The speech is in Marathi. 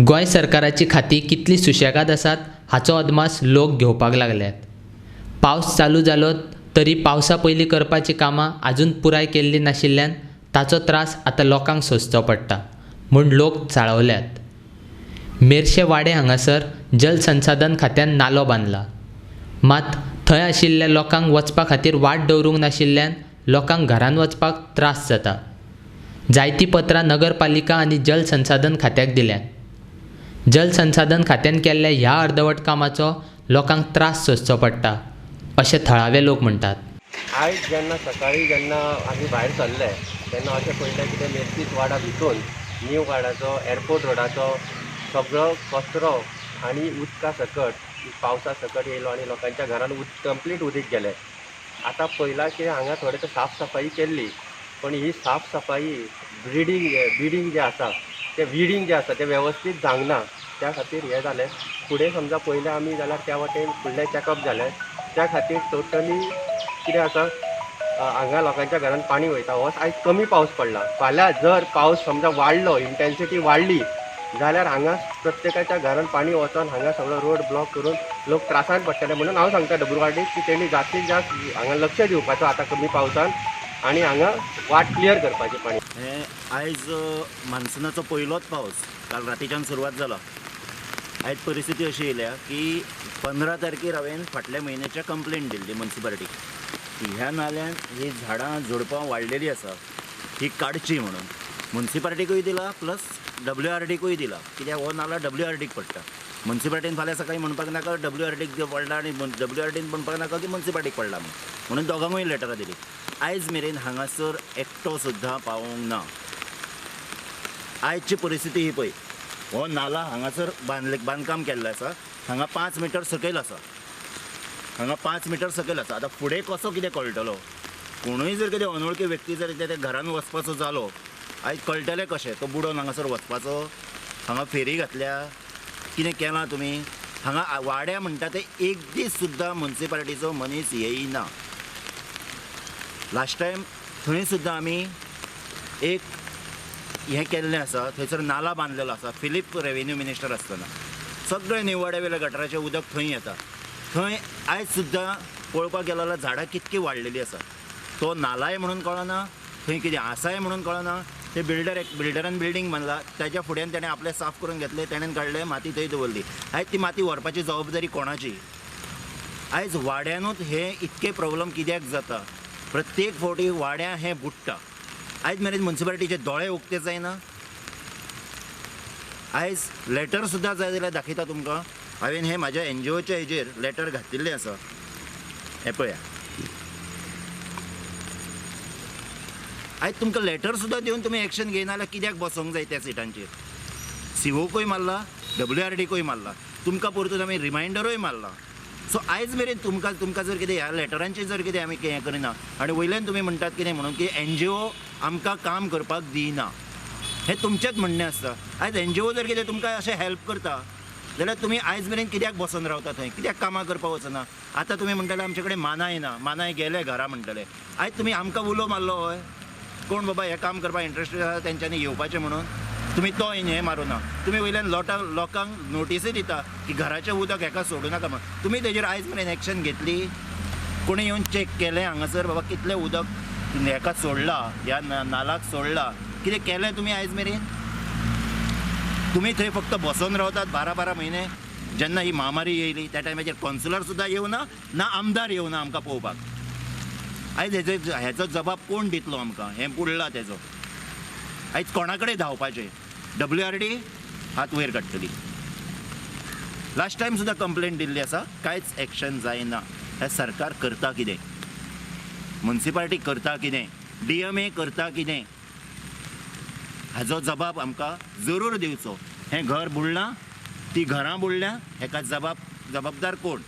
गोंय सरकाराची खाती कितली सुशेगाद आसात हाचो अदमास लोक घेवपाक लागल्यात. पावस चालू जालो तरी पावसा पयलीं करपाचीं कामां आजून पुराय केल्लीं नाशिल्ल्यान ताचो त्रास आतां लोकांक सोंसचो पडटा म्हूण लोक चाळवल्यात. मेर्शे वाडे हांगासर जलसंसाधन खात्यान नालो बांदला, मात थंय आशिल्ल्या लोकांक वचपा खातीर वाट दवरूंक नाशिल्ल्यान लोकांक घरांत वचपाक त्रास जाता. जायतीं पत्रां नगरपालिका आनी जलसंसाधन खात्याक दिल्यात. जलसंसाधन खात्यान केल्ल्या ह्या अर्दवट कामाचो लोकांक त्रास सोंसचो पडटा अशें थळावे लोक म्हणटात. आयज जेन्ना आमी भायर सरले तेन्ना अशें पळयलें की ते मेर्शीस वाडा भितून न्यू वाडाचो एअरपोर्ट रोडाचो सगळो कचरो आनी उदका सकट पावसा सकट येयलो आनी लोकांच्या घरान कंप्लीट उदीक गेलें. आतां पयलां की हांगा थोडे तर साफ सफाई केल्ली, पण ही साफ सफाई बिडींग जे आसा ते विडींग जे आसा ते वेवस्थीत जावंक. त्या खातीर हें जालें. फुडें समजा पयलें आमी जाल्यार त्या वाटेन फुडलें चॅकअप जालें. त्या खातीर टोटली कितें आसा, हांगा लोकांच्या घरान पाणी वयता. हो आयज कमी पावस पडला. फाल्यां जर पावस समजा वाडलो, इंटेन्सिटी वाडली जाल्यार हांगा प्रत्येकाच्या घरान पाणी वचोन हांगा सगळो रोड ब्लॉक करून लोक त्रासान पडटले. म्हणून हांव सांगता WRDक की तेणी जास्तीत जास्त हांगा लक्ष दिवपाचो आतां कमी पावसान आनी हांगा वाट क्लियर करपाची पाणी. हे आयज मान्सुनाचो पयलोच पावस काल रातीच्यान सुरवात जाला. आयज परिस्थिती अशी येयल्या की 15 तारखेर हांवें फाटल्या म्हयन्याच्या कंप्लेंट दिल्ली म्युन्सिपालिटीक की ह्या नाल्यान ही झाडां झुडपां वाडलेलीं आसा ही काडची म्हणून. म्युन्सिपालिटीकूय दिला प्लस WRDकूय दिला, कित्याक हो नाला WRDक पडटा. म्युन्सिपालिटीन फाल्यां सकाळीं म्हणपाक नाका WRDक पडला आनी WRDन म्हणपाक नाका की म्युन्सिपालिटीक पडला म्हणून दोगांकूय लेटरां दिली. आयज मेरेन हांगासर एकटो सुद्दां पावोंक ना. आयजची परिस्थिती ही पळय, हो नाला हांगासर बांदकाम केल्लें आसा, हांगा 5 मीटर सकयल आसा, हांगा 5 मीटर सकयल आसा. आतां फुडें कसो कितें कळटलो? कोणूय जर कितें अनवळखी व्यक्ती जर ते घरान वचपाचो जालो, आयज कळटलें कशें तो बुडोवन हांगासर वचपाचो? हांगा फेरी घातल्या, कितें केलां तुमी? हांगा वाड्या म्हणटा ते एक दीस सुद्दां म्युन्सिपालिटीचो मनीस येयना. लास्ट टायम थंय सुद्दां आमी एक हें केल्लें आसा, थंयसर नाला बांदलेलो आसा. फिलीप रेव्हेन्यू मिनिस्टर आसतना सगळे निवाड्या वयल्या गटराचें उदक थंय येता. थंय आयज सुद्दां पळोवपाक गेलो जाल्यार झाडां कितकी वाडलेलीं आसा. तो नालाय म्हणून कळना, थंय कितें आसाय म्हणून कळना. ते बिल्डरान बिल्डींग बांदला, ताच्या फुड्यान ताणें आपलें साफ करून घेतलें, ताणें काडलें, माती थंय दवरली. आयज ती माती व्हरपाची जबाबदारी कोणाची? आयज वाड्यानूच हे इतके प्रॉब्लम कित्याक जाता? प्रत्येक फावटी वाड्या हें बुडटा. आयज मेरेन म्युन्सिपालिटीचे दोळे उक्ते जायना. आयज लेटर सुद्दां जाय जाल्यार दाखयता तुमकां. हांवें हें म्हाज्या NGOच्या हेजेर लेटर घातिल्लें आसा, हें पळया. आयज तुमकां लेटर सुद्दां दिवन तुमी एक्शन घेयना जाल्यार कित्याक बसोंक जाय त्या सिटांचेर? COकूय मारला, WRDकूय मारला, तुमकां परतून आमी रिमांयडरूय मारला. सो आयज मेरेन तुमकां जर कितें ह्या लेटरांचेर जर कितें आमी हें करिना आनी वयल्यान तुमी म्हणटात कितें म्हणून की NGO आमकां काम करपाक दिना, हें तुमचेंच म्हणणें आसता. आयज NGO जर कितें तुमकां अशें हेल्प करता जाल्यार तुमी आयज मेरेन कित्याक बसून रावता थंय? कित्याक कामां करपाक वचना? आतां तुमी म्हणटले आमचे कडेन मानाय ना, मानाय गेले घरा म्हणटले. आयज तुमी आमकां उलो मारलो हय? कोण बाबा हें काम करपाक इंट्रस्टेड आसा तेंच्यांनी येवपाचें म्हणून? तुमी तो हें मारूना. तुमी वयल्यान लोकांक नोटीसय दिता की घराचें उदक हेका सोडूं नाका म्हणून. तुमी तेजेर आयज मेरेन एक्शन घेतली? कोणी येवन चॅक केलें हांगासर बाबा कितलें उदक हेका सोडलां, ह्या नालाक सोडलां? कितें केलें तुमी आयज मेरेन? तुमी थंय फक्त बसून रावतात 12 म्हयने. जेन्ना ही महामारी येयली त्या टायमाचेर कावन्सिलर सुद्दां येवना, ना आमदार येवना आमकां पळोवपाक. आयज हेजो जबाब कोण दितलो आमकां? हें बुडलां तेजो. आयज कोणा कडेन धांवपाचें? WRD हात वयर काडटली. लास्ट टायम सुद्दां कंप्लेंट दिल्ली आसा, कांयच एक्शन जायना. हें सरकार करता कितें? म्युन्सिपालिटी करता कितें? DMA करता कितें? हाजो जबाब आमकां जरूर दिवचो. हें घर बुडलां, ती घरां बुडल्या, हेका जबाबदार कोण?